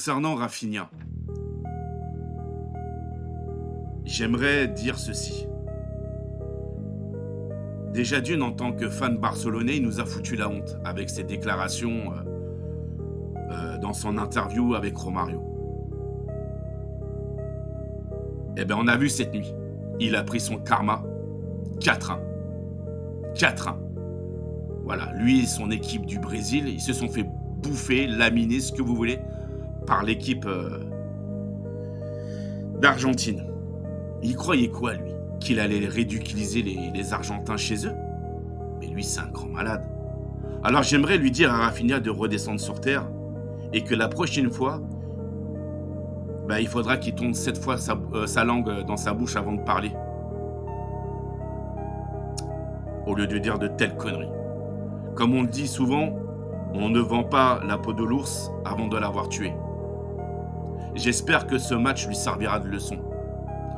concernant Rafinha, j'aimerais dire ceci. Déjà d'une, en tant que fan barcelonais, il nous a foutu la honte avec ses déclarations dans son interview avec Romario. Eh bien, on a vu cette nuit. Il a pris son karma 4-1. 4-1. Voilà, lui et son équipe du Brésil, ils se sont fait bouffer, laminer, ce que vous voulez, par l'équipe d'Argentine. Il croyait quoi, lui? Qu'il allait ridiculiser les Argentins chez eux? Mais lui, c'est un grand malade. Alors j'aimerais lui dire à Rafinha de redescendre sur terre et que la prochaine fois, il faudra qu'il tourne 7 fois sa langue dans sa bouche avant de parler. Au lieu de dire de telles conneries. Comme on le dit souvent, on ne vend pas la peau de l'ours avant de l'avoir tué. J'espère que ce match lui servira de leçon.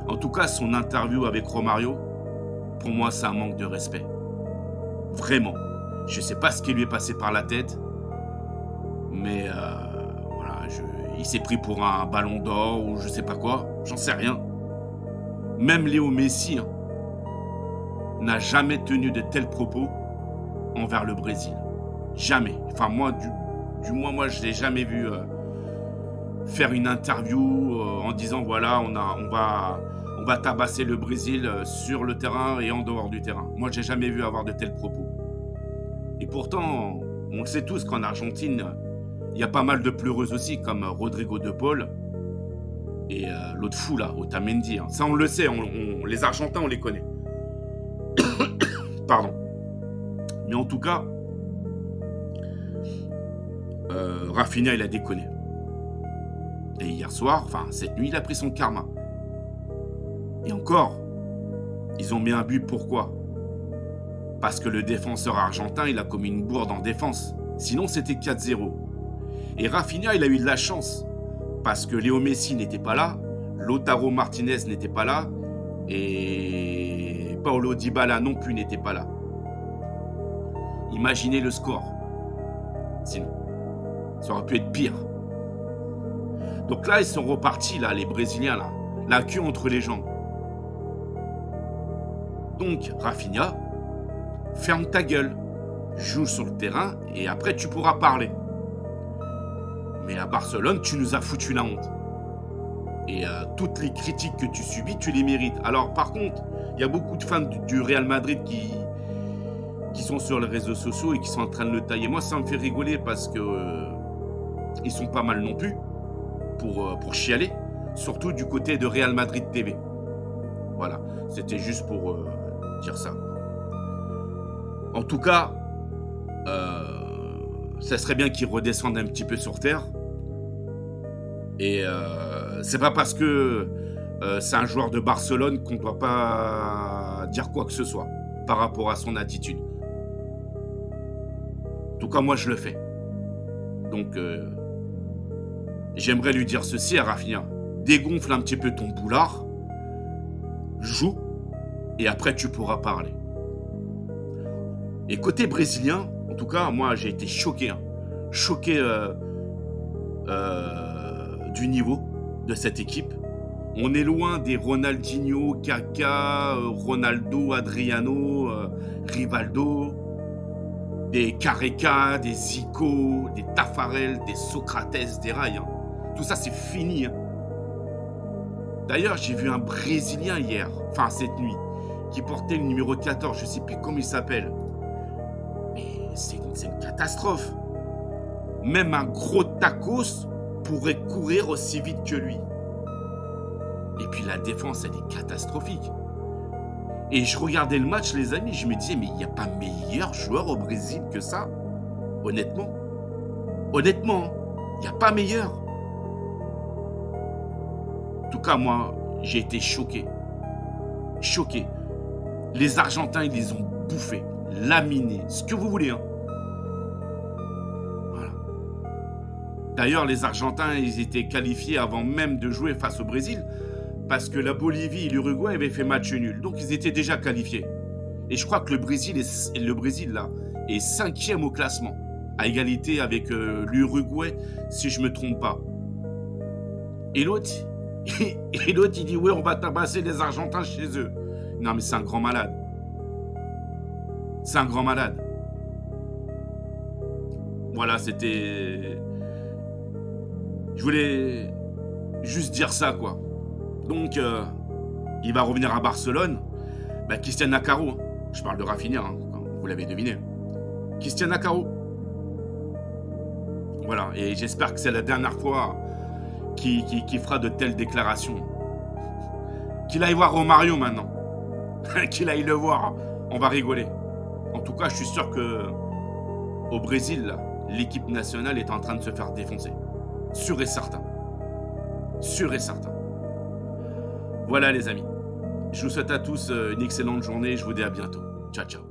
En tout cas, son interview avec Romario, pour moi, c'est un manque de respect. Vraiment. Je ne sais pas ce qui lui est passé par la tête, mais voilà, il s'est pris pour un ballon d'or ou je sais pas quoi, j'en sais rien. Même Léo Messi n'a jamais tenu de tels propos envers le Brésil. Jamais. Enfin, moi, du moins, moi, je l'ai jamais vu faire une interview en disant voilà, on va tabasser le Brésil sur le terrain et en dehors du terrain. Moi, j'ai jamais vu avoir de tels propos. Et pourtant, on le sait tous qu'en Argentine, il y a pas mal de pleureuses aussi, comme Rodrigo de Paul et l'autre fou là, Otamendi. Ça, on le sait, les Argentins, on les connaît. Pardon. Mais en tout cas, Rafinha, il a déconné. Et hier soir, cette nuit, il a pris son karma. Et encore, ils ont mis un but, pourquoi? Parce que le défenseur argentin, il a commis une bourde en défense. Sinon, c'était 4-0. Et Rafinha, il a eu de la chance. Parce que Léo Messi n'était pas là, Lautaro Martinez n'était pas là, et Paulo Dybala non plus n'était pas là. Imaginez le score. Sinon, ça aurait pu être pire. Donc là, ils sont repartis, là, les Brésiliens, là, la queue entre les jambes. Donc, Rafinha, ferme ta gueule, joue sur le terrain et après tu pourras parler. Mais à Barcelone, tu nous as foutu la honte. Et toutes les critiques que tu subis, tu les mérites. Alors par contre, il y a beaucoup de fans du Real Madrid qui sont sur les réseaux sociaux et qui sont en train de le tailler. Moi, ça me fait rigoler parce que ils sont pas mal non plus pour chialer, surtout du côté de Real Madrid TV. Voilà, c'était juste pour dire ça. En tout cas, ça serait bien qu'ils redescendent un petit peu sur terre. Et c'est pas parce que c'est un joueur de Barcelone qu'on ne doit pas dire quoi que ce soit par rapport à son attitude. En tout cas, moi, je le fais. Donc, j'aimerais lui dire ceci à Rafinha. Dégonfle un petit peu ton boulard, joue, et après, tu pourras parler. Et côté brésilien, en tout cas, moi, j'ai été choqué. Choqué du niveau de cette équipe. On est loin des Ronaldinho, Kaká, Ronaldo, Adriano, Rivaldo, des Careca, des Zico, des Tafarel, des Socrates, des Rai. Tout ça, c'est fini. D'ailleurs, j'ai vu un Brésilien hier, cette nuit, qui portait le numéro 14, je ne sais plus comment il s'appelle. Mais c'est une catastrophe. Même un gros tacos pourrait courir aussi vite que lui. Et puis la défense, elle est catastrophique. Et je regardais le match, les amis, je me disais, mais il n'y a pas meilleur joueur au Brésil que ça. Honnêtement. Honnêtement, il n'y a pas meilleur. En tout cas, moi, j'ai été choqué. Choqué. Les Argentins, ils les ont bouffés, laminés, ce que vous voulez. Voilà. D'ailleurs, les Argentins, ils étaient qualifiés avant même de jouer face au Brésil, parce que la Bolivie et l'Uruguay avaient fait match nul. Donc, ils étaient déjà qualifiés. Et je crois que le Brésil là, est 5e au classement, à égalité avec l'Uruguay, si je ne me trompe pas. Et l'autre, et l'autre, il dit ouais, on va tabasser les Argentins chez eux. Non, mais c'est un grand malade. C'est un grand malade. Voilà, c'était. Je voulais juste dire ça, quoi. Donc, il va revenir à Barcelone. Bah, Cristian Naccaro. Je parle de Rafinha, hein, vous l'avez deviné. Cristian Naccaro. Voilà, et j'espère que c'est la dernière fois qu'il fera de telles déclarations. Qu'il aille voir Romario maintenant. Qu'il aille le voir. On va rigoler. En tout cas, je suis sûr que au Brésil, là, l'équipe nationale est en train de se faire défoncer. Sûr et certain. Sûr et certain. Voilà les amis. Je vous souhaite à tous une excellente journée. Je vous dis à bientôt. Ciao, ciao.